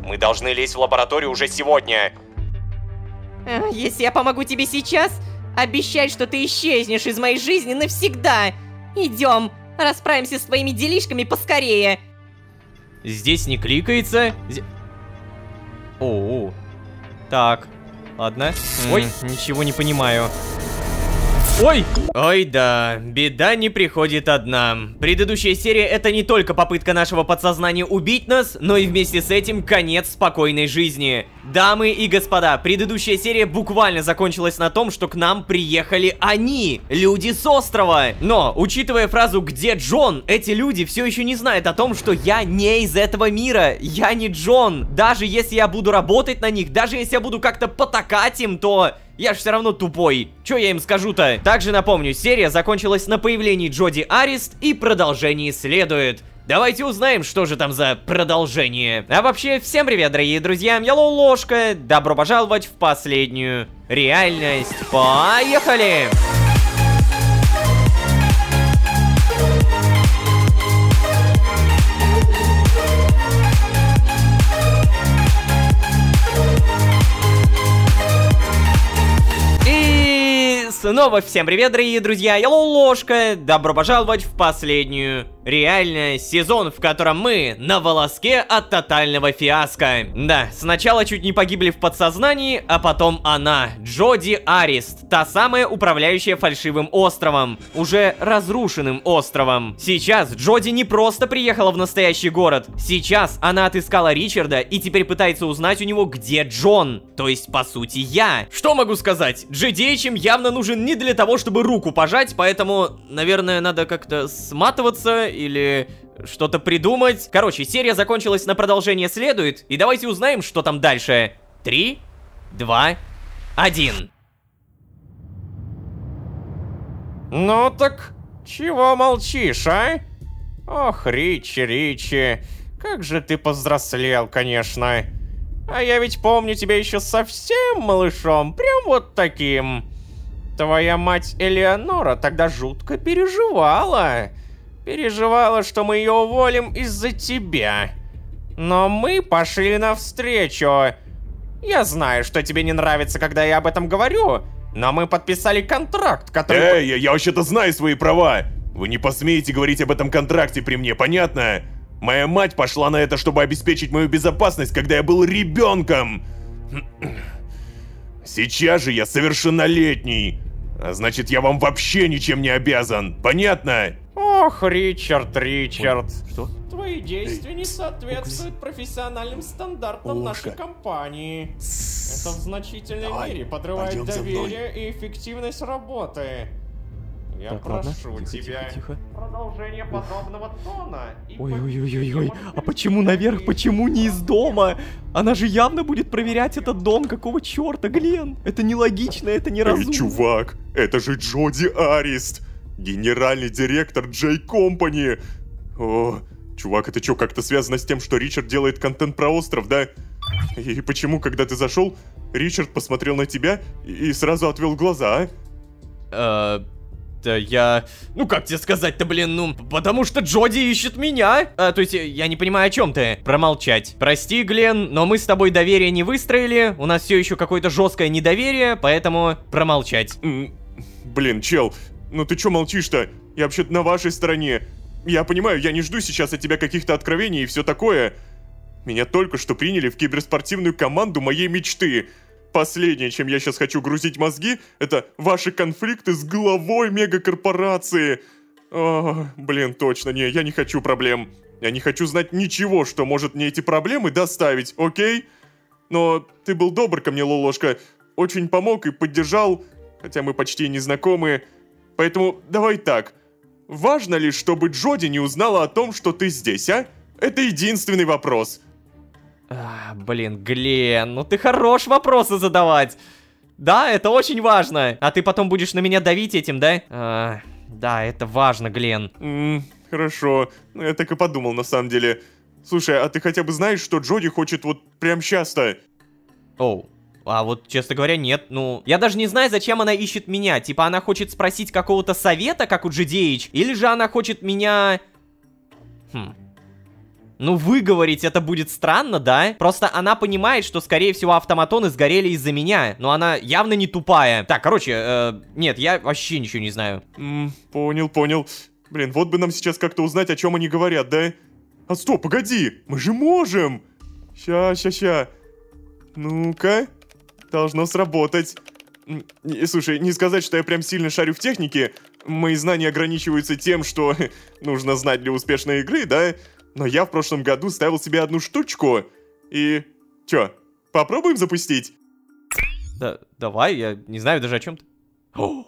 Мы должны лезть в лабораторию уже сегодня. Если я помогу тебе сейчас, обещай, что ты исчезнешь из моей жизни навсегда. Идем, расправимся с твоими делишками поскорее. Здесь не кликается. О, так, ладно. Ой, ничего не понимаю. Ой! Ой, да, беда не приходит одна. Предыдущая серия — это не только попытка нашего подсознания убить нас, но и вместе с этим конец спокойной жизни. Дамы и господа, предыдущая серия буквально закончилась на том, что к нам приехали они, люди с острова. Но, учитывая фразу «Где Джон?», эти люди все еще не знают о том, что я не из этого мира, я не Джон. Даже если я буду работать на них, даже если я буду как-то потакать им, то... я ж все равно тупой. Чё я им скажу-то? Также напомню, серия закончилась на появлении Джоди Арист, и продолжение следует. Давайте узнаем, что же там за продолжение. А вообще, всем привет, дорогие друзья, я Лолошка. Добро пожаловать в последнюю реальность. Поехали! Снова всем привет, дорогие друзья, я Лолошка. Добро пожаловать в последнюю реальность, сезон, в котором мы на волоске от тотального фиаско. Да, сначала чуть не погибли в подсознании, а потом она, Джоди Арист, та самая управляющая фальшивым островом, уже разрушенным островом. Сейчас Джоди не просто приехала в настоящий город, сейчас она отыскала Ричарда и теперь пытается узнать у него, где Джон, то есть, по сути, я. Что могу сказать? GDH им явно нужен не для того, чтобы руку пожать, поэтому, наверное, надо как-то сматываться или что-то придумать. Короче, серия закончилась, на продолжение следует, и давайте узнаем, что там дальше. 3, 2, 1. Ну так, чего молчишь, а? Ох, Ричи, как же ты повзрослел, конечно. А я ведь помню тебя еще совсем малышом, прям вот таким. Твоя мать Элеонора тогда жутко переживала. Переживала, что мы ее уволим из-за тебя. Но мы пошли навстречу. Я знаю, что тебе не нравится, когда я об этом говорю, но мы подписали контракт, который... Эй, я вообще-то знаю свои права. Вы не посмеете говорить об этом контракте при мне, понятно? Моя мать пошла на это, чтобы обеспечить мою безопасность, когда я был ребенком. Сейчас же я совершеннолетний. А значит, я вам вообще ничем не обязан. Понятно? Ох, Ричард. Что? Твои действия не соответствуют профессиональным стандартам нашей компании. Это в значительной мере подрывает доверие и эффективность работы. Я Так, прошу ладно. тебя, Тихо. продолжение подобного тона. И Ой-ой-ой-ой-ой, а почему наверх, почему не из дома? Она же явно будет проверять этот дом, какого черта, Глен? Это нелогично, это неразумно. Эй, чувак, это же Джоди Арист, генеральный директор J Company. О, чувак, это что, как-то связано с тем, что Ричард делает контент про остров, да? И почему, когда ты зашел, Ричард посмотрел на тебя и сразу отвел глаза, а? Да я... Ну как тебе сказать-то, блин, ну... Потому что Джоди ищет меня. То есть, я не понимаю, о чем ты. Промолчать. Прости, Глен, но мы с тобой доверие не выстроили. У нас все еще какое-то жесткое недоверие, поэтому промолчать. Блин, чел, ну ты че молчишь-то? Я вообще-то на вашей стороне. Я понимаю, я не жду сейчас от тебя каких-то откровений и все такое. Меня только что приняли в киберспортивную команду моей мечты. Последнее, чем я сейчас хочу грузить мозги, это ваши конфликты с главой мегакорпорации. О, блин, точно, не, я не хочу проблем. Я не хочу знать ничего, что может мне эти проблемы доставить, окей? Но ты был добр ко мне, Лолошка, очень помог и поддержал, хотя мы почти не знакомы. Поэтому давай так. Важно ли, чтобы Джоди не узнала о том, что ты здесь, а? Это единственный вопрос. Блин, Глен, ну ты хорош вопросы задавать. Да, это очень важно. А ты потом будешь на меня давить этим, да? Да, это важно, Глен. Хорошо. Ну, я так и подумал, на самом деле. Слушай, а ты хотя бы знаешь, что Джоди хочет вот прям сейчас-то? Оу. А вот, честно говоря, нет. Ну, я даже не знаю, зачем она ищет меня. Типа, она хочет спросить какого-то совета, как у GDH? Или же она хочет меня... Ну, выговорить это будет странно, да? Просто она понимает, что, скорее всего, автоматоны сгорели из-за меня. Но она явно не тупая. Так, короче, нет, я вообще ничего не знаю. Понял. Блин, вот бы нам сейчас как-то узнать, о чем они говорят, да? А стоп, погоди, мы же можем! Ща. Ну-ка, должно сработать. Слушай, не сказать, что я прям сильно шарю в технике. Мои знания ограничиваются тем, что нужно знать для успешной игры, да? Но я в прошлом году ставил себе одну штучку. И... Чё, попробуем запустить? Да, давай, я не знаю даже о чем ты. О,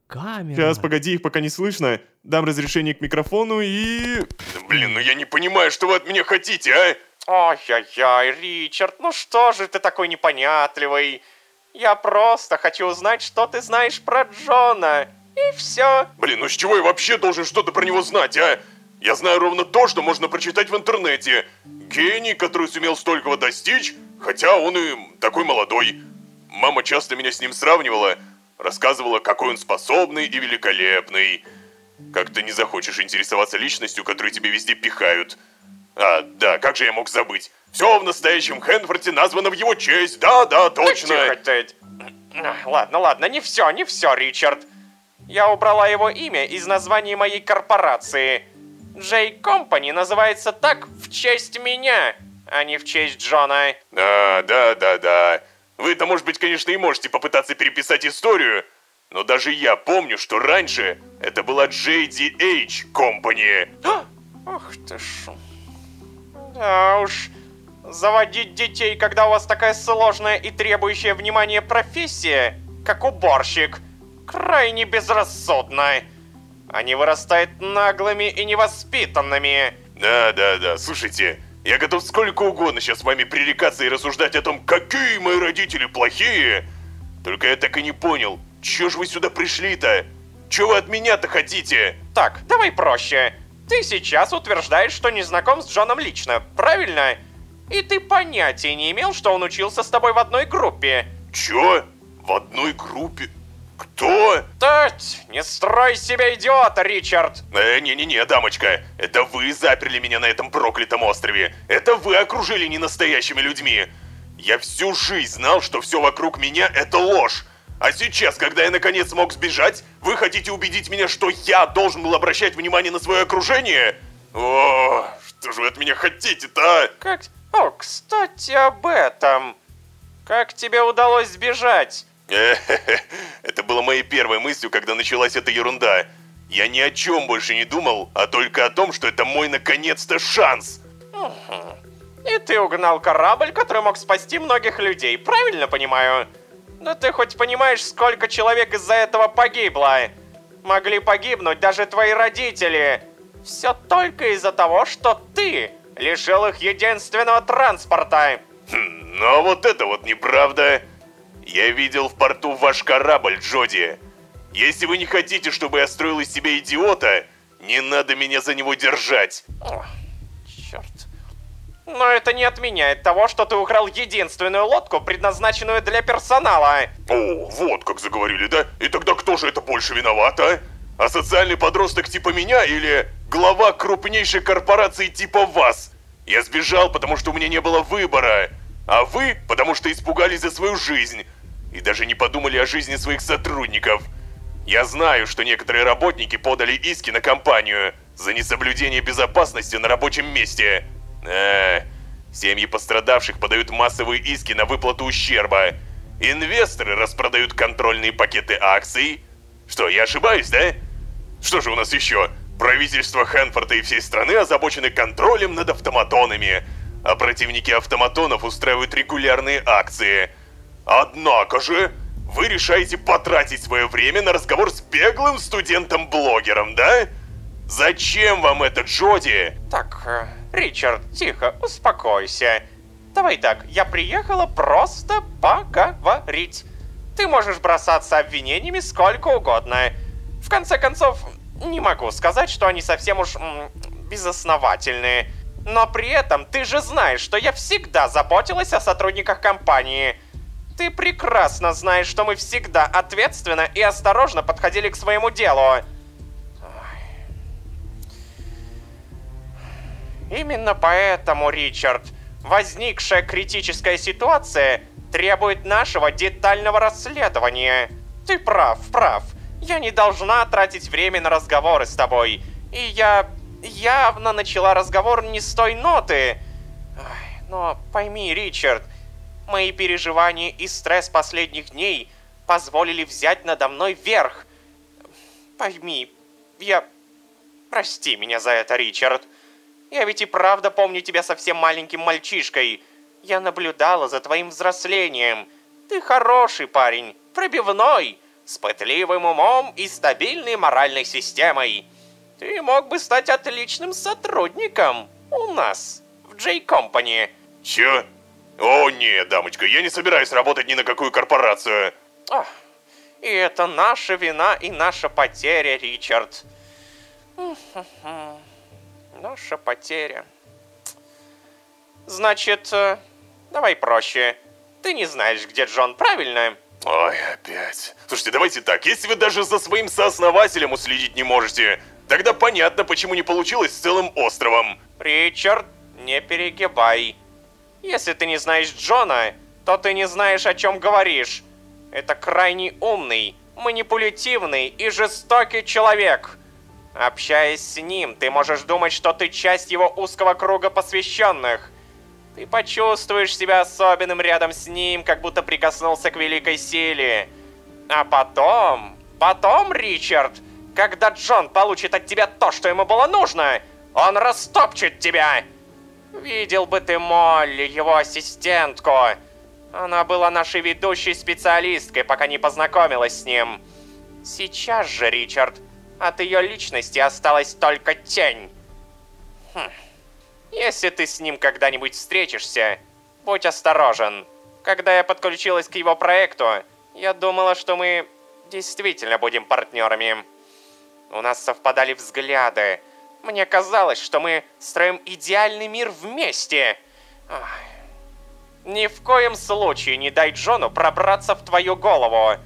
камера. Сейчас, погоди, их пока не слышно. Дам разрешение к микрофону и... Блин, ну я не понимаю, что вы от меня хотите, а? Ой-ой-ой, Ричард, ну что же ты такой непонятливый? Я просто хочу узнать, что ты знаешь про Джона. И все. Блин, ну с чего я вообще должен что-то про него знать, а? Я знаю ровно то, что можно прочитать в интернете. Гений, который сумел столького достичь, хотя он и такой молодой. Мама часто меня с ним сравнивала, рассказывала, какой он способный и великолепный. Как ты не захочешь интересоваться личностью, которую тебе везде пихают. А, да, как же я мог забыть? Все в настоящем Хэнфорте названо в его честь, да, точно. Тихо ты. Ладно, не все, Ричард. Я убрала его имя из названия моей корпорации. J Company называется так в честь меня, а не в честь Джона. Да. Вы-то, может быть, конечно, и можете попытаться переписать историю, но даже я помню, что раньше это была JDH Company. Ох ты ж. Да уж, заводить детей, когда у вас такая сложная и требующая внимания профессия, как уборщик, крайне безрассудно. Они вырастают наглыми и невоспитанными. Да. Слушайте, я готов сколько угодно сейчас с вами пререкаться и рассуждать о том, какие мои родители плохие. Только я так и не понял, чё ж вы сюда пришли-то? Чё вы от меня-то хотите? Так, давай проще. Ты сейчас утверждаешь, что не знаком с Джоном лично, правильно? И ты понятия не имел, что он учился с тобой в одной группе. Чё? В одной группе? Кто? Тать, не строй себя идиота, Ричард. Не-не-не, дамочка. Это вы заперли меня на этом проклятом острове. Это вы окружили ненастоящими людьми. Я всю жизнь знал, что все вокруг меня это ложь. А сейчас, когда я наконец смог сбежать, вы хотите убедить меня, что я должен был обращать внимание на свое окружение? О, что же вы от меня хотите-то, а? О, кстати, об этом. Как тебе удалось сбежать? Это было моей первой мыслью, когда началась эта ерунда. Я ни о чем больше не думал, а только о том, что это мой наконец-то шанс. И ты угнал корабль, который мог спасти многих людей, правильно понимаю? Но ты хоть понимаешь, сколько человек из-за этого погибло? Могли погибнуть даже твои родители. Все только из-за того, что ты лишил их единственного транспорта. Но вот это вот неправда. Я видел в порту ваш корабль, Джоди. Если вы не хотите, чтобы я строил из себя идиота, не надо меня за него держать. О, черт. Но это не отменяет того, что ты украл единственную лодку, предназначенную для персонала. О, вот как заговорили, да? И тогда кто же это больше виноват, а? Асоциальный подросток типа меня или глава крупнейшей корпорации типа вас? Я сбежал, потому что у меня не было выбора. А вы, потому что испугались за свою жизнь. И даже не подумали о жизни своих сотрудников. Я знаю, что некоторые работники подали иски на компанию за несоблюдение безопасности на рабочем месте. Семьи пострадавших подают массовые иски на выплату ущерба. Инвесторы распродают контрольные пакеты акций. Что, я ошибаюсь, да? Что же у нас еще? Правительство Хэнфорта и всей страны озабочены контролем над автоматонами. А противники автоматонов устраивают регулярные акции. Однако же, вы решаете потратить свое время на разговор с беглым студентом-блогером, да? Зачем вам это, Джоди? Так, Ричард, тихо, успокойся. Давай так, я приехала просто поговорить. Ты можешь бросаться обвинениями сколько угодно. В конце концов, не могу сказать, что они совсем уж безосновательные. Но при этом ты же знаешь, что я всегда заботилась о сотрудниках компании. Ты прекрасно знаешь, что мы всегда ответственно и осторожно подходили к своему делу. Именно поэтому, Ричард, возникшая критическая ситуация требует нашего детального расследования. Ты прав. Я не должна тратить время на разговоры с тобой. И я явно начала разговор не с той ноты. Но пойми, Ричард, мои переживания и стресс последних дней позволили взять надо мной верх. Пойми, Прости меня за это, Ричард. Я ведь и правда помню тебя совсем маленьким мальчишкой. Я наблюдала за твоим взрослением. Ты хороший парень, пробивной, с пытливым умом и стабильной моральной системой. Ты мог бы стать отличным сотрудником у нас, в J-Company. Чё? О, нет, дамочка, я не собираюсь работать ни на какую корпорацию. И это наша вина и наша потеря, Ричард. Наша потеря. Значит, давай проще. Ты не знаешь, где Джон, правильно? Ой, опять. Слушайте, давайте так, если вы даже за своим сооснователем уследить не можете, тогда понятно, почему не получилось с целым островом. Ричард, не перегибай. Если ты не знаешь Джона, то ты не знаешь, о чем говоришь. Это крайне умный, манипулятивный и жестокий человек. Общаясь с ним, ты можешь думать, что ты часть его узкого круга посвященных. Ты почувствуешь себя особенным рядом с ним, как будто прикоснулся к великой силе. А потом, Ричард, когда Джон получит от тебя то, что ему было нужно, он растопчет тебя. Видел бы ты Молли, его ассистентку. Она была нашей ведущей специалисткой, пока не познакомилась с ним. Сейчас же, Ричард, от ее личности осталась только тень. Если ты с ним когда-нибудь встретишься, будь осторожен. Когда я подключилась к его проекту, я думала, что мы действительно будем партнерами. У нас совпадали взгляды. Мне казалось, что мы строим идеальный мир вместе. Ни в коем случае не дай Джону пробраться в твою голову.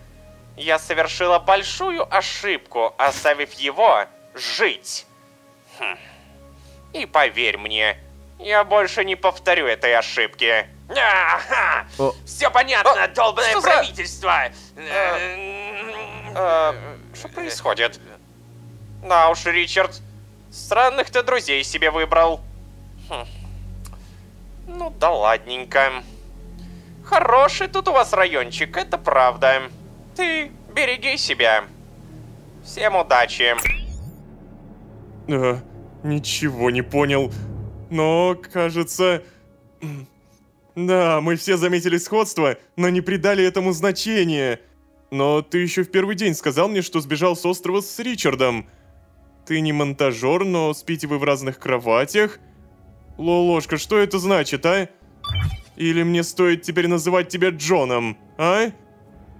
Я совершила большую ошибку, оставив его жить. И поверь мне, я больше не повторю этой ошибки. Все понятно, долбанное правительство. Что происходит? Да уж, Ричард, странных ты друзей себе выбрал. Ну да ладненько. Хороший тут у вас райончик, это правда. Ты береги себя. Всем удачи. Ничего не понял. Но, кажется... Да, мы все заметили сходство, но не придали этому значения. Но ты еще в первый день сказал мне, что сбежал с острова с Ричардом. Ты не монтажер, но спите вы в разных кроватях. Лолошка, что это значит, а? Или мне стоит теперь называть тебя Джоном, а?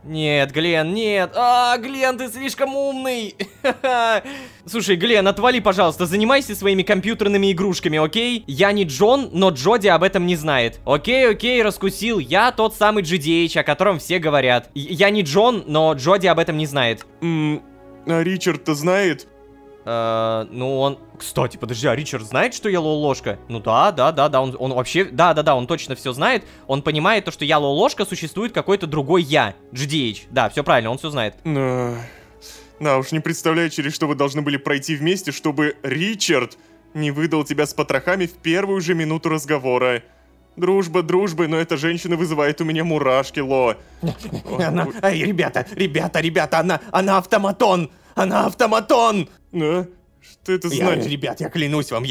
Нет, Глен, нет. Глен, ты слишком умный. Слушай, Глен, отвали, пожалуйста, занимайся своими компьютерными игрушками, окей? Я не Джон, но Джоди об этом не знает. Окей, раскусил. Я тот самый GDH, о котором все говорят. Я не Джон, но Джоди об этом не знает. А Ричард-то знает? Ну он... Кстати, подожди, а Ричард знает, что я Лолошка? Ну да, он вообще... Да, он точно все знает. Он понимает то, что я Лолошка, существует какой-то другой я, GDH. Да, все правильно, он все знает. Да уж, не представляю, через что вы должны были пройти вместе, чтобы Ричард не выдал тебя с потрохами в первую же минуту разговора. Дружба дружбой, но эта женщина вызывает у меня мурашки, Ло. Ребята, она автоматон! Она автоматон! Что это значит? Ребят, я клянусь вам,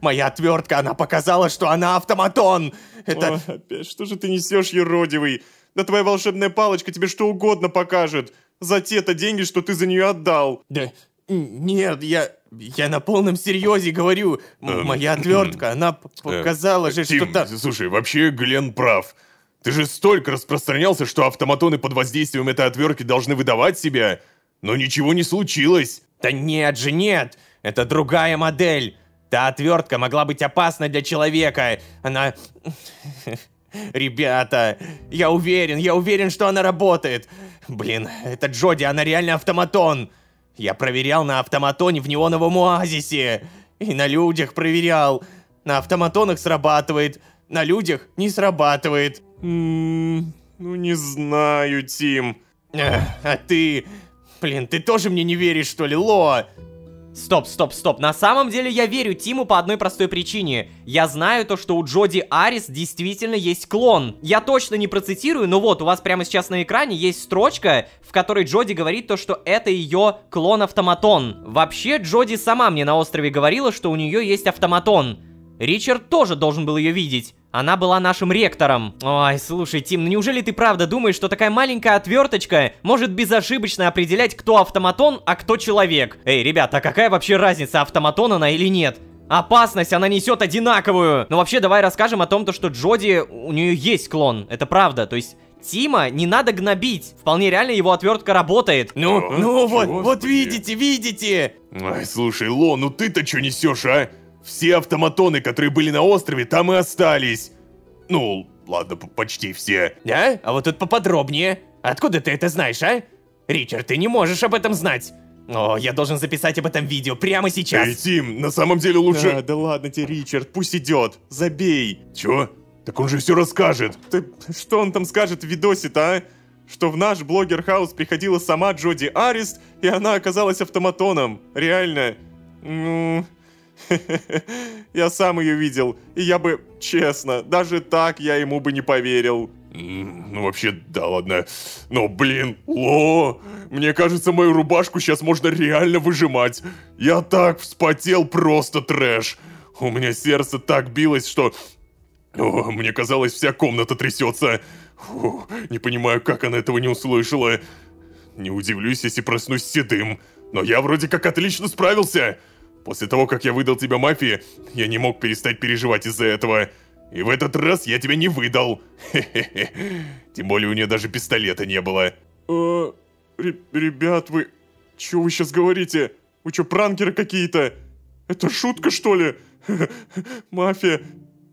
моя отвертка, она показала, что она автоматон! Это... Опять, что же ты несешь, еродивый? Да твоя волшебная палочка тебе что угодно покажет. За те-то деньги, что ты за нее отдал. Да нет, я на полном серьезе говорю. Моя отвертка, она показала же, что там... Слушай, вообще Глен прав. Ты же столько распространялся, что автоматоны под воздействием этой отвертки должны выдавать себя. Но ничего не случилось. Да нет же, нет. Это другая модель. Та отвертка могла быть опасна для человека. Она... Ребята, я уверен, что она работает. Блин, это Джоди, она реально автоматон. Я проверял на автоматоне в неоновом оазисе. И на людях проверял. На автоматонах срабатывает, на людях не срабатывает. Ну не знаю, Тим. А ты... Блин, ты тоже мне не веришь, что ли, Ло? Стоп. На самом деле я верю Тиму по одной простой причине. Я знаю то, что у Джоди Арис действительно есть клон. Я точно не процитирую, но вот у вас прямо сейчас на экране есть строчка, в которой Джоди говорит то, что это ее клон-автоматон. Вообще, Джоди сама мне на острове говорила, что у нее есть автоматон. Ричард тоже должен был ее видеть. Она была нашим ректором. Ой, слушай, Тим, ну неужели ты правда думаешь, что такая маленькая отверточка может безошибочно определять, кто автоматон, а кто человек? Эй, ребята, а какая вообще разница, автоматон она или нет? Опасность она несет одинаковую. Ну вообще, давай расскажем о том, что Джоди, у нее есть клон. Это правда, то есть... Тима не надо гнобить. Вполне реально его отвертка работает. Вот видите. Ай, слушай, Ло, ну ты-то что несешь, а? Все автоматоны, которые были на острове, там и остались. Ну, ладно, почти все. Да? А вот тут поподробнее. Откуда ты это знаешь, а? Ричард, ты не можешь об этом знать. О, я должен записать об этом видео прямо сейчас. Эй, Тим, на самом деле лучше... Да ладно тебе, Ричард, пусть идет. Забей. Чё? Так он же все расскажет. Что он там скажет в видосе-то, а? Что в наш блогер-хаус приходила сама Джоди Арис, и она оказалась автоматоном. Реально. Ну... Я сам ее видел, и я бы, честно, даже так я ему бы не поверил. Ну, вообще, да ладно. Но, блин, Ло, мне кажется, мою рубашку сейчас можно реально выжимать. Я так вспотел, просто трэш. У меня сердце так билось, что... О, мне казалось, вся комната трясется. Фу, не понимаю, как она этого не услышала. Не удивлюсь, если проснусь седым. Но я вроде как отлично справился. После того, как я выдал тебя мафии, я не мог перестать переживать из-за этого. И в этот раз я тебя не выдал. Хе-хе-хе. Тем более у нее даже пистолета не было. Ребят, вы... Чё вы сейчас говорите? Вы чё, пранкеры какие-то? Это шутка, что ли? Мафия.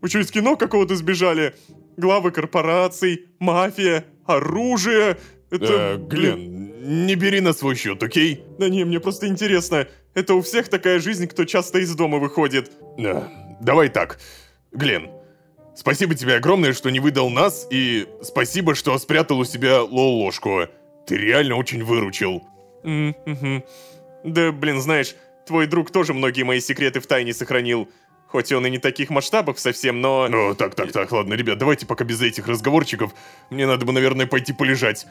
Вы чё, из кино какого-то сбежали? Главы корпораций, мафия, оружие... Это... Глен, не бери на свой счет, окей? Да не, мне просто интересно. Это у всех такая жизнь, кто часто из дома выходит. Давай так. Глен, спасибо тебе огромное, что не выдал нас, и спасибо, что спрятал у себя ложку. Ты реально очень выручил. Да, блин, знаешь, твой друг тоже многие мои секреты в тайне сохранил. Хоть он и не таких масштабов совсем, но... Ну, так, ладно, ребят, давайте пока без этих разговорчиков. Мне надо бы, наверное, пойти полежать.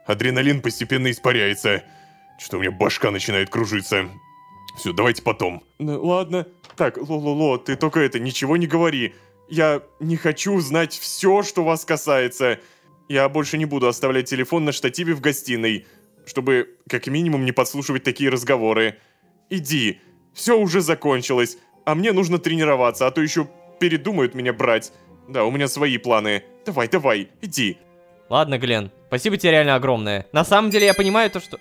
Адреналин постепенно испаряется. Что у меня башка начинает кружиться. Все, давайте потом. Ладно. Так, Ло, ты только ничего не говори. Я не хочу знать все, что вас касается. Я больше не буду оставлять телефон на штативе в гостиной, чтобы как минимум не подслушивать такие разговоры. Иди, все уже закончилось, а мне нужно тренироваться, а то еще передумают меня брать. Да, у меня свои планы. Давай, иди. Ладно, Глен, спасибо тебе реально огромное. На самом деле я понимаю то, что...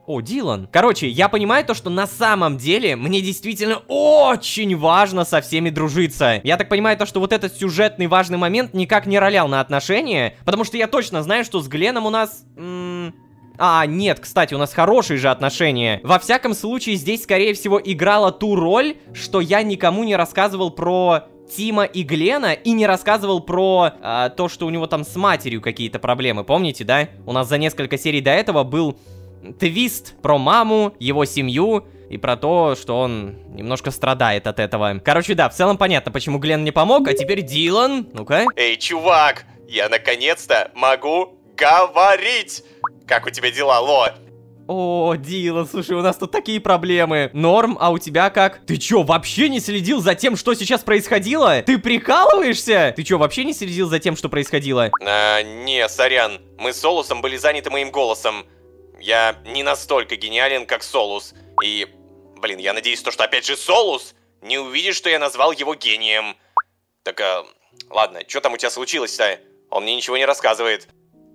О, Дилан. Короче, я понимаю то, что на самом деле мне действительно очень важно со всеми дружиться. Я так понимаю то, что вот этот сюжетный важный момент никак не ролял на отношения, потому что я точно знаю, что с Гленом у нас... нет, кстати, у нас хорошие же отношения. Во всяком случае, здесь, скорее всего, играла ту роль, что я никому не рассказывал про Тима и Глена и не рассказывал про то, что у него там с матерью какие-то проблемы. Помните, да? У нас за несколько серий до этого был твист про маму, его семью и про то, что он немножко страдает от этого. Короче, да, в целом понятно, почему Глен не помог, а теперь Дилан. Ну-ка. Эй, чувак, я наконец-то могу говорить. Как у тебя дела, Ло? О, Дилан, слушай, у нас тут такие проблемы. Норм, а у тебя как? Ты чё, вообще не следил за тем, что сейчас происходило? Ты прикалываешься? Ты чё, вообще не следил за тем, что происходило? Не, сорян. Мы с Солусом были заняты моим голосом. Я не настолько гениален, как Солус. И, блин, я надеюсь, что опять же Солус не увидит, что я назвал его гением. Так, ладно, что там у тебя случилось-то? Он мне ничего не рассказывает.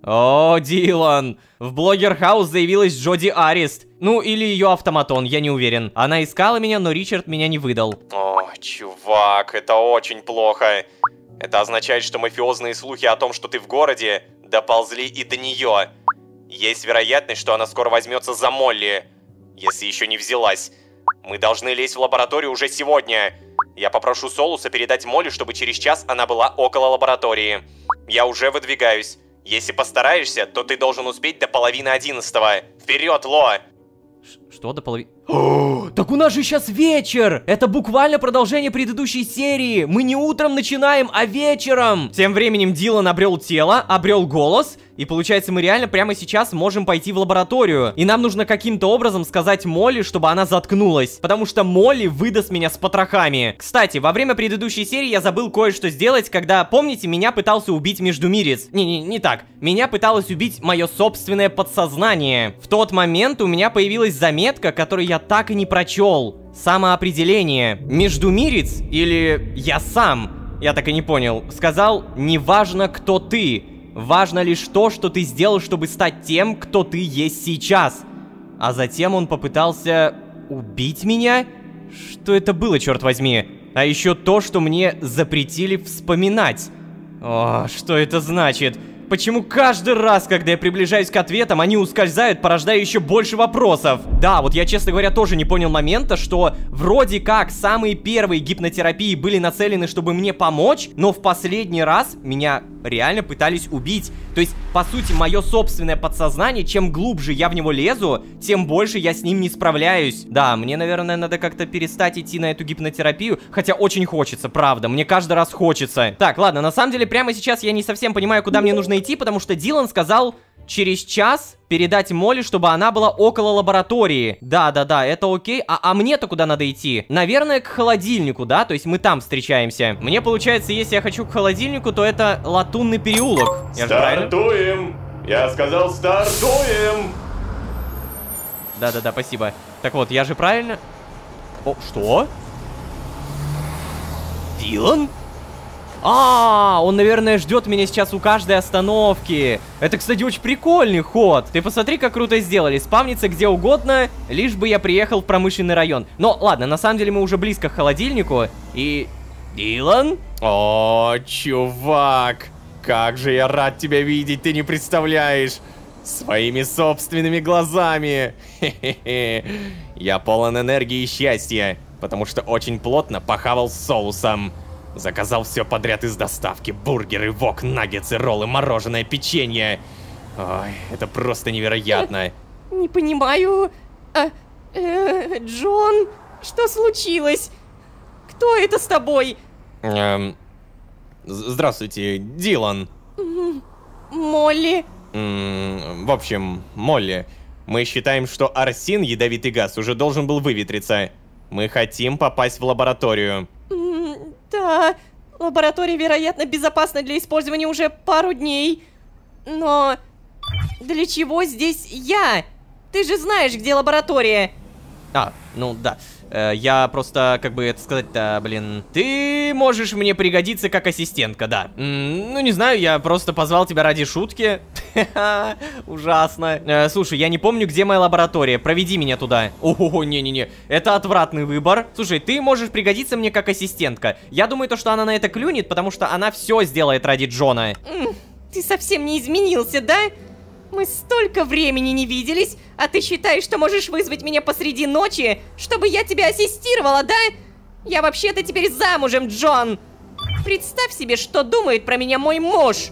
О, Дилан, в блогер-хаус заявилась Джоди Арис. Ну, или ее автоматон, я не уверен. Она искала меня, но Ричард меня не выдал. О, чувак, это очень плохо. Это означает, что мафиозные слухи о том, что ты в городе, доползли и до нее. Есть вероятность, что она скоро возьмется за Молли, если еще не взялась. Мы должны лезть в лабораторию уже сегодня. Я попрошу Солуса передать Молли, чтобы через час она была около лаборатории. Я уже выдвигаюсь. Если постараешься, то ты должен успеть до половины 11-го. Вперед, Ло! Что до половины? Так у нас же сейчас вечер! Это буквально продолжение предыдущей серии. Мы не утром начинаем, а вечером. Тем временем Дилан обрел тело, обрел голос. И получается, мы реально прямо сейчас можем пойти в лабораторию. И нам нужно каким-то образом сказать Молли, чтобы она заткнулась. Потому что Молли выдаст меня с потрохами. Кстати, во время предыдущей серии я забыл кое-что сделать, когда, помните, меня пытался убить Междумирец. Не так. Меня пыталось убить мое собственное подсознание. В тот момент у меня появилась заметка, которую я так и не прочел. Самоопределение. Междумирец или я сам? Я так и не понял. Сказал, неважно, кто ты. Важно лишь то, что ты сделал, чтобы стать тем, кто ты есть сейчас. А затем он попытался убить меня? Что это было, черт возьми? А еще то, что мне запретили вспоминать. О, что это значит? Почему каждый раз, когда я приближаюсь к ответам, они ускользают, порождая еще больше вопросов? Да, вот я, честно говоря, тоже не понял момента, что вроде как самые первые гипнотерапии были нацелены, чтобы мне помочь, но в последний раз меня реально пытались убить. То есть, по сути, мое собственное подсознание, чем глубже я в него лезу, тем больше я с ним не справляюсь. Да, мне, наверное, надо как-то перестать идти на эту гипнотерапию, хотя очень хочется, правда, мне каждый раз хочется. Так, ладно, на самом деле, прямо сейчас я не совсем понимаю, куда мне нужно идти, потому что Дилан сказал через час передать Молли, чтобы она была около лаборатории. Да, это окей. А мне-то куда надо идти? Наверное, к холодильнику, да? То есть мы там встречаемся. Мне получается, если я хочу к холодильнику, то это Латунный переулок. Стартуем! Я сказал, стартуем! Да, спасибо. Так вот, я же правильно... О, что? Дилан? Он, наверное, ждет меня сейчас у каждой остановки. Это, кстати, очень прикольный ход. Ты посмотри, как круто сделали. Спавниться где угодно, лишь бы я приехал в промышленный район. Но, ладно, на самом деле мы уже близко к холодильнику. И... Дилан? О, чувак, как же я рад тебя видеть, ты не представляешь. Своими собственными глазами. Хе-хе-хе. Я полон энергии и счастья, потому что очень плотно похавал с соусом. Заказал все подряд из доставки. Бургеры, вок, наггетсы, роллы, мороженое, печенье. Ой, это просто невероятно. Не понимаю. Джон, что случилось? Кто это с тобой? Здравствуйте, Дилан. Молли. В общем, Молли, мы считаем, что арсен, ядовитый газ, уже должен был выветриться. Мы хотим попасть в лабораторию. Да, лаборатория, вероятно, безопасна для использования уже пару дней. Но для чего здесь я? Ты же знаешь, где лаборатория. Ну да. Я просто, как бы это сказать-то, блин... Ты можешь мне пригодиться как ассистентка, да. Ну, не знаю, я просто позвал тебя ради шутки. Ужасно. Слушай, я не помню, где моя лаборатория. Проведи меня туда. Ого, не-не-не. Это отвратный выбор. Слушай, ты можешь пригодиться мне как ассистентка. Я думаю, то, что она на это клюнет, потому что она все сделает ради Джона. Ты совсем не изменился, да? Мы столько времени не виделись, а ты считаешь, что можешь вызвать меня посреди ночи, чтобы я тебя ассистировала, да? Я вообще-то теперь замужем, Джон. Представь себе, что думает про меня мой муж.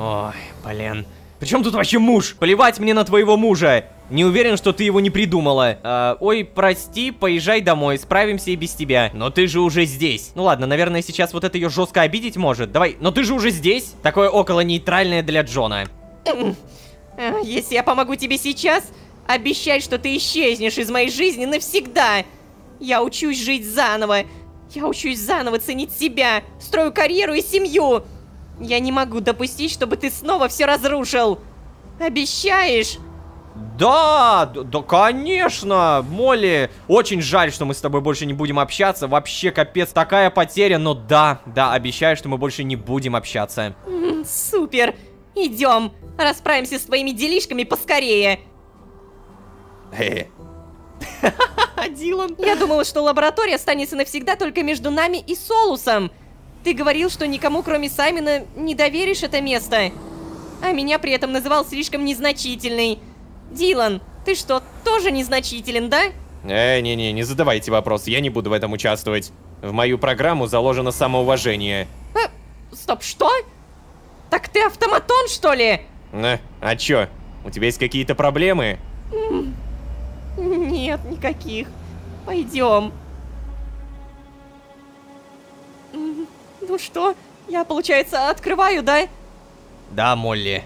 Ой, блин. Причем тут вообще муж? Плевать мне на твоего мужа. Не уверен, что ты его не придумала. Ой, прости, поезжай домой, справимся и без тебя. Но ты же уже здесь. Ну ладно, наверное, сейчас вот это ее жестко обидеть может. Давай, но ты же уже здесь. Такое около нейтральное для Джона. Если я помогу тебе сейчас, обещай, что ты исчезнешь из моей жизни навсегда. Я учусь жить заново. Я учусь заново ценить себя, строю карьеру и семью. Я не могу допустить, чтобы ты снова все разрушил. Обещаешь? Да, конечно, Молли. Очень жаль, что мы с тобой больше не будем общаться. Вообще, капец, такая потеря. Но да, обещаю, что мы больше не будем общаться. Супер. Идем, расправимся с твоими делишками поскорее. Дилан. Я думала, что лаборатория останется навсегда только между нами и Солусом. Ты говорил, что никому, кроме Саймона, не доверишь это место. А меня при этом называл слишком незначительной. Дилан, ты что, тоже незначителен, да? Не задавайте вопрос, я не буду в этом участвовать. В мою программу заложено самоуважение. Стоп, что? Так ты автоматон, что ли? А чё? У тебя есть какие-то проблемы? Нет, никаких. Пойдем. Ну что, я, получается, открываю, да? Да, Молли.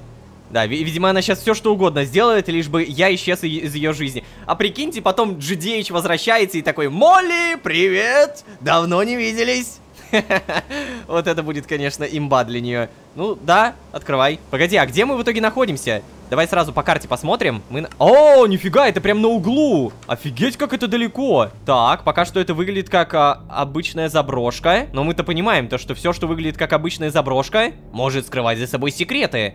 Да, видимо, она сейчас все что угодно сделает, лишь бы я исчез из ее жизни. А прикиньте, потом GDH возвращается и такой: Молли, привет! Давно не виделись. Вот это будет, конечно, имба для нее. Ну, да, открывай. Погоди, а где мы в итоге находимся? Давай сразу по карте посмотрим. О, нифига, это прям на углу. Офигеть, как это далеко. Так, пока что это выглядит как обычная заброшка. Но мы-то понимаем, то, что все, что выглядит как обычная заброшка, может скрывать за собой секреты.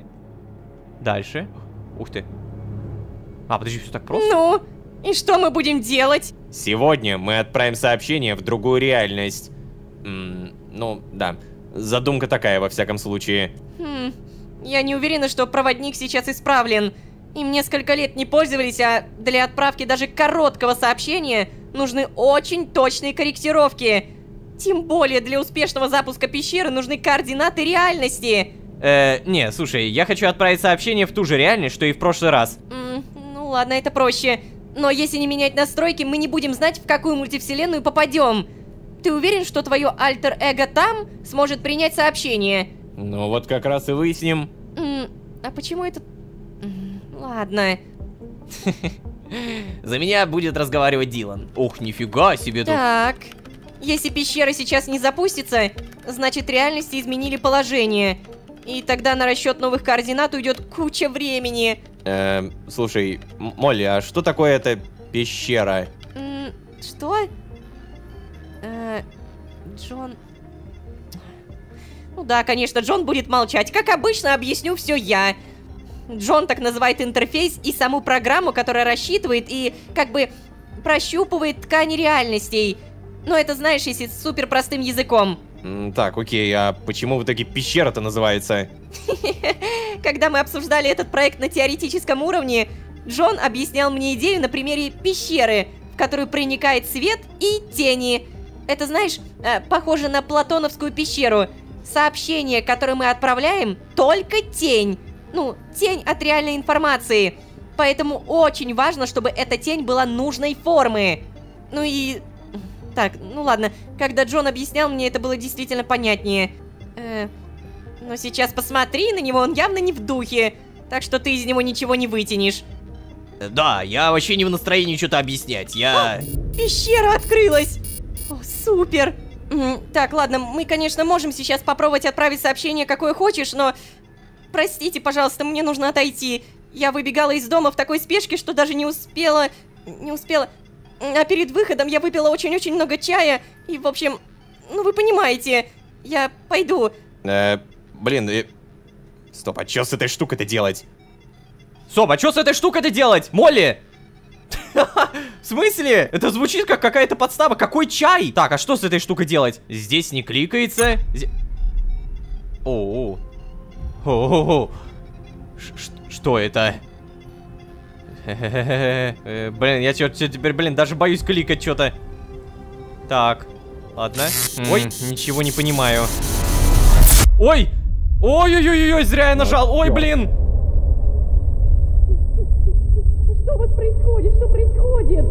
Дальше. Ух ты. Подожди, все так просто? Ну, и что мы будем делать? Сегодня мы отправим сообщение в другую реальность. Ну, да. Задумка такая, во всяком случае. Я не уверена, что проводник сейчас исправлен. Им несколько лет не пользовались, а для отправки даже короткого сообщения нужны очень точные корректировки. Тем более для успешного запуска пещеры нужны координаты реальности. Не, слушай, я хочу отправить сообщение в ту же реальность, что и в прошлый раз. Ну ладно, это проще. Но если не менять настройки, мы не будем знать, в какую мультивселенную попадем. Ты уверен, что твое альтер-эго там сможет принять сообщение? Ну вот как раз и выясним. А почему это... Ладно. За меня будет разговаривать Дилан. Ох, нифига себе тут. Так, если пещера сейчас не запустится, значит реальности изменили положение. И тогда на расчет новых координат уйдет куча времени. Слушай, Молли, а что такое эта пещера? Что? Джон... Ну да, конечно, Джон будет молчать. Как обычно, объясню все я. Джон так называет интерфейс и саму программу, которая рассчитывает и как бы прощупывает ткани реальностей. Но это, знаешь, если с супер простым языком. Так, окей, а почему в итоге пещера-то называется? Когда мы обсуждали этот проект на теоретическом уровне, Джон объяснял мне идею на примере пещеры, в которую проникает свет и тени. Это, знаешь, похоже на платоновскую пещеру. Сообщение, которое мы отправляем, только тень. Ну, тень от реальной информации. Поэтому очень важно, чтобы эта тень была нужной формы. Ну и... Так, ну ладно. Когда Джон объяснял, мне это было действительно понятнее. Но сейчас посмотри на него, он явно не в духе. Так что ты из него ничего не вытянешь. Да, я вообще не в настроении что-то объяснять, Пещера открылась! О, супер! Так, ладно, мы, конечно, можем сейчас попробовать отправить сообщение, какое хочешь, но... Простите, пожалуйста, мне нужно отойти. Я выбегала из дома в такой спешке, что даже не успела... А перед выходом я выпила очень-очень много чая, и, в общем... Ну, вы понимаете, я пойду. Блин, стоп, а чё с этой штукой-то делать? Стоп, а что с этой штукой-то делать? Молли! В смысле? Это звучит как какая-то подстава. Какой чай? Так, а что с этой штукой делать? Здесь не кликается. О-о-о. Что это? Блин, я теперь, блин, даже боюсь кликать что-то. Так, ладно. Ой, ничего не понимаю. Ой! Ой-ой-ой-ой, зря я нажал. Ой, блин! Что у вас происходит? Что происходит?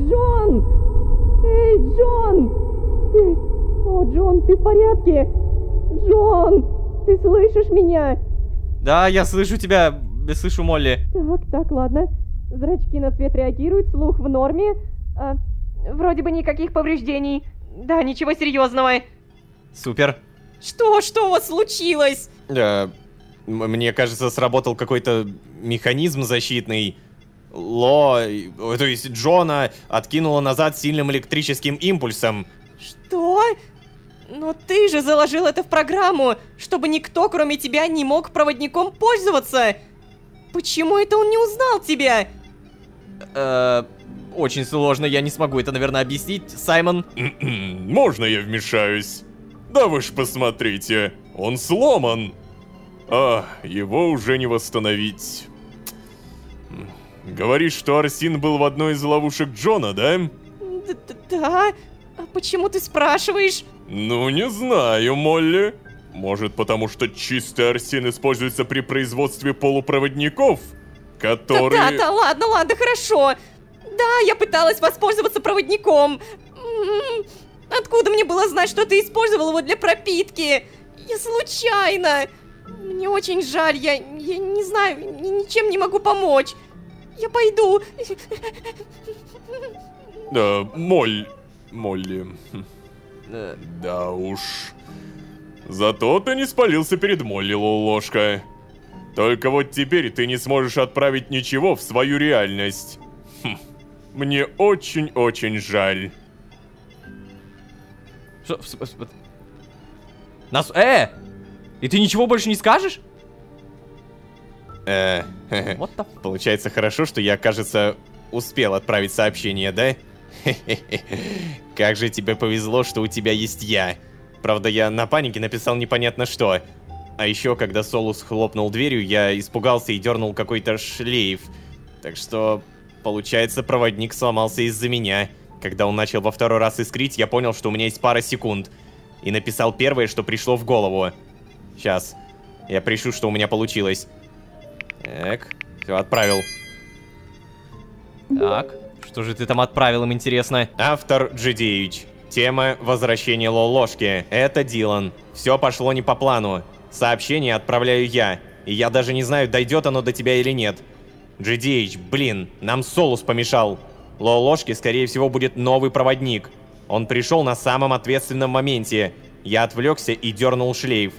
Джон! Эй, Джон! Джон, ты в порядке? Джон, ты слышишь меня? Да, я слышу тебя. Я слышу Молли. Так, ладно. Зрачки на свет реагируют, слух в норме. Вроде бы никаких повреждений. Да, ничего серьезного. Супер. Что у вас случилось? Мне кажется, сработал какой-то механизм защитный. То есть Джона откинуло назад сильным электрическим импульсом. Что? Но ты же заложил это в программу, чтобы никто, кроме тебя, не мог проводником пользоваться. Почему это он не узнал тебя? Очень сложно, я не смогу это, наверное, объяснить. Саймон? Можно я вмешаюсь? Да вы ж посмотрите. Он сломан. Его уже не восстановить. Говоришь, что Арсин был в одной из ловушек Джона, да? Да? А почему ты спрашиваешь? Ну, не знаю, Молли. Может, потому что чистый Арсин используется при производстве полупроводников, которые... Да, ладно, хорошо. Да, я пыталась воспользоваться проводником. Откуда мне было знать, что ты использовал его для пропитки? Я случайно. Мне очень жаль, я не знаю, ничем не могу помочь. Я пойду. Да, Молли. Да уж. Зато ты не спалился перед Молли, Лолошка. Только вот теперь ты не сможешь отправить ничего в свою реальность. Мне очень-очень жаль. Что? Нас... И ты ничего больше не скажешь? Вот так. Получается хорошо, что я, кажется, успел отправить сообщение, да? Как же тебе повезло, что у тебя есть я. Правда, я на панике написал непонятно что. А еще, когда Солус хлопнул дверью, я испугался и дернул какой-то шлейф. Так что, получается, проводник сломался из-за меня. Когда он начал во второй раз искрить, я понял, что у меня есть пара секунд. И написал первое, что пришло в голову. Сейчас. Я пришлю, что у меня получилось. Так, все, отправил. Так, что же ты там отправил им, интересно? Автор GDH. Тема «Возвращение Лолошки». Это Дилан. Все пошло не по плану. Сообщение отправляю я. И я даже не знаю, дойдет оно до тебя или нет. GDH, блин, нам Солус помешал. Лолошке, скорее всего, будет новый проводник. Он пришел на самом ответственном моменте. Я отвлекся и дернул шлейф.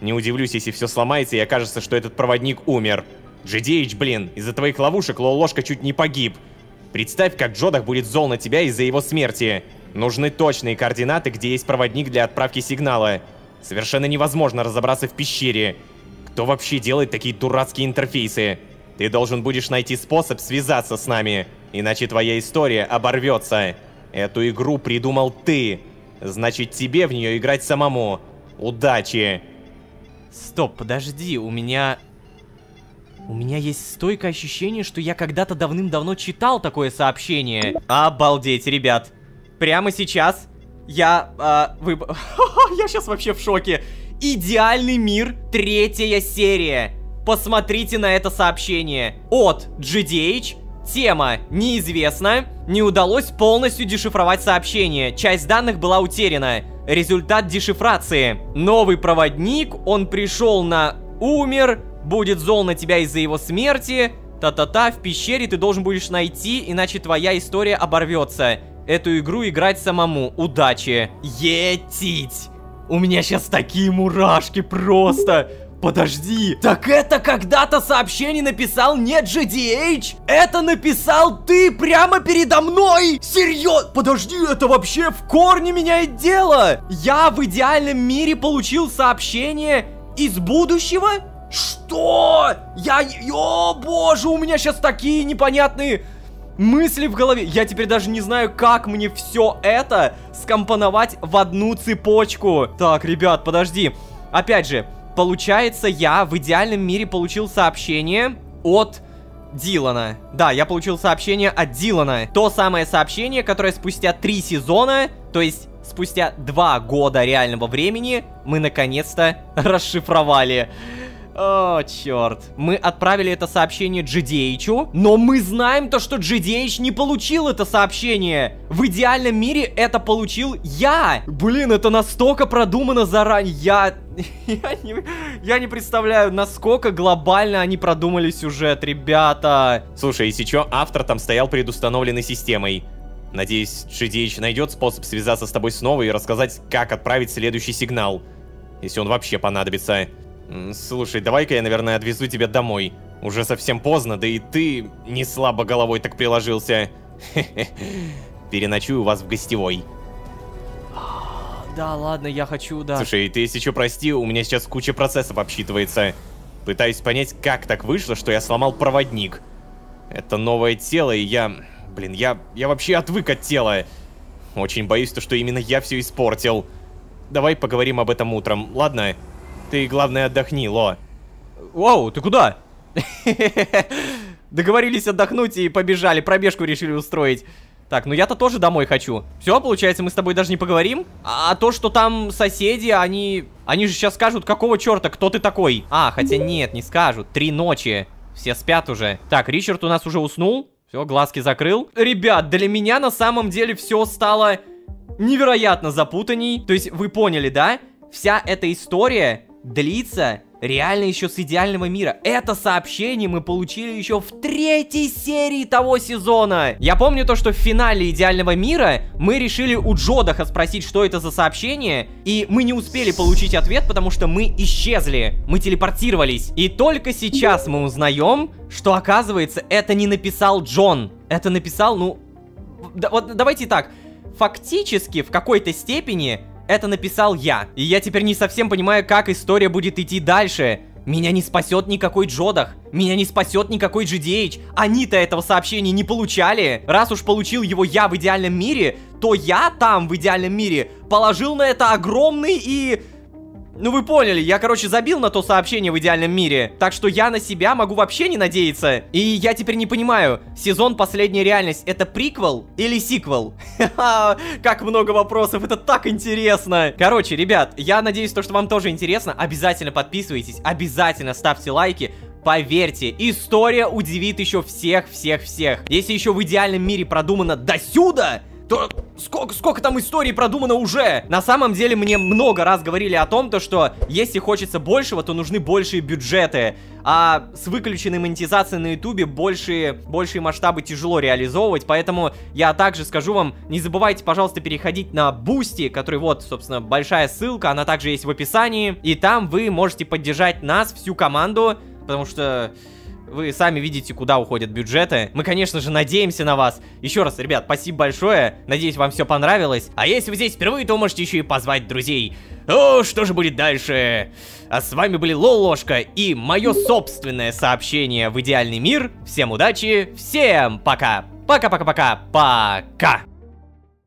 Не удивлюсь, если все сломается и окажется, что этот проводник умер. GDH, блин, из-за твоих ловушек Лолошка чуть не погиб. Представь, как Джодах будет зол на тебя из-за его смерти. Нужны точные координаты, где есть проводник для отправки сигнала. Совершенно невозможно разобраться в пещере. Кто вообще делает такие дурацкие интерфейсы? Ты должен будешь найти способ связаться с нами, иначе твоя история оборвется. Эту игру придумал ты. Значит, тебе в нее играть самому. Удачи! Стоп, подожди, у меня есть стойкое ощущение, что я когда-то давным-давно читал такое сообщение. Обалдеть, ребят. Прямо сейчас я сейчас вообще в шоке. Идеальный мир, 3-я серия. Посмотрите на это сообщение. От GDH. Тема неизвестна. Не удалось полностью дешифровать сообщение. Часть данных была утеряна. Результат дешифрации. Новый проводник, он пришел на... Умер. Будет зол на тебя из-за его смерти. Та-та-та, в пещере ты должен будешь найти, иначе твоя история оборвется. Эту игру играть самому. Удачи. Етить. У меня сейчас такие мурашки просто. Подожди. Так это когда-то сообщение написал не GDH? Это написал ты прямо передо мной? Серьезно? Подожди, это вообще в корне меняет дело. Я в идеальном мире получил сообщение из будущего? Что? О боже, у меня сейчас такие непонятные мысли в голове. Я теперь даже не знаю, как мне все это скомпоновать в одну цепочку. Так, ребят, подожди. Опять же, получается, я в идеальном мире получил сообщение от Дилана. Да, я получил сообщение от Дилана. То самое сообщение, которое спустя 3 сезона, то есть спустя 2 года реального времени, мы наконец-то расшифровали. О, черт. Мы отправили это сообщение GDH, но мы знаем то, что GDH не получил это сообщение. В идеальном мире это получил я. Блин, это настолько продумано заранее. Я не представляю, насколько глобально они продумали сюжет, ребята. Слушай, если чё, автор там стоял перед установленной системой. Надеюсь, GDH найдет способ связаться с тобой снова и рассказать, как отправить следующий сигнал. Если он вообще понадобится. Слушай, давай-ка я, наверное, отвезу тебя домой. Уже совсем поздно, да и ты не слабо головой так приложился. Переночую у вас в гостевой. Да, ладно, я хочу, да. Слушай, ты если что, прости, у меня сейчас куча процессов обсчитывается. Пытаюсь понять, как так вышло, что я сломал проводник. Это новое тело, и я... Блин, я вообще отвык от тела. Очень боюсь, что именно я все испортил. давай поговорим об этом утром, ладно? Ты, главное, отдохни, Ло. Воу, ты куда? Договорились отдохнуть и побежали, пробежку решили устроить. Так, ну я-то тоже домой хочу. Все, получается, мы с тобой даже не поговорим? А то, что там соседи, они же сейчас скажут, какого черта, кто ты такой? А, хотя нет, не скажут. 3 ночи. Все спят уже. Так, Ричард у нас уже уснул. Все, глазки закрыл. Ребят, для меня на самом деле все стало невероятно запутанней. То есть, вы поняли, да? Вся эта история длится реально еще с идеального мира. Это сообщение мы получили еще в 3-й серии того сезона. Я помню то, что в финале идеального мира мы решили у Джодаха спросить, что это за сообщение, и мы не успели получить ответ, потому что мы исчезли. Мы телепортировались. И только сейчас мы узнаем, что, оказывается, это не написал Джон. Это написал, ну... вот давайте так. Фактически, в какой-то степени... это написал я. И я теперь не совсем понимаю, как история будет идти дальше. Меня не спасет никакой Джодах. Меня не спасет никакой GDH. Они-то этого сообщения не получали. Раз уж получил его я в идеальном мире, то я там в идеальном мире положил на это огромный и... ну вы поняли, я, короче, забил на то сообщение в идеальном мире. Так что я на себя могу вообще не надеяться. И я теперь не понимаю, сезон «Последняя реальность» это приквел или сиквел? Ха-ха, как много вопросов, это так интересно. Короче, ребят, я надеюсь, что вам тоже интересно. Обязательно подписывайтесь, обязательно ставьте лайки. Поверьте, история удивит еще всех-всех-всех. Если еще в идеальном мире продумано досюда, то сколько там историй продумано уже? На самом деле мне много раз говорили о том, что если хочется большего, то нужны большие бюджеты. А с выключенной монетизацией на ютубе большие масштабы тяжело реализовывать. Поэтому я также скажу вам, не забывайте, пожалуйста, переходить на Boosty, который вот, собственно, большая ссылка, она также есть в описании. И там вы можете поддержать нас, всю команду, потому что... вы сами видите, куда уходят бюджеты. Мы, конечно же, надеемся на вас. Еще раз, ребят, спасибо большое. Надеюсь, вам все понравилось. А если вы здесь впервые, то можете еще и позвать друзей. О, что же будет дальше? А с вами были Лолошка и мое собственное сообщение в идеальный мир. Всем удачи, всем пока. Пока-пока-пока-пока.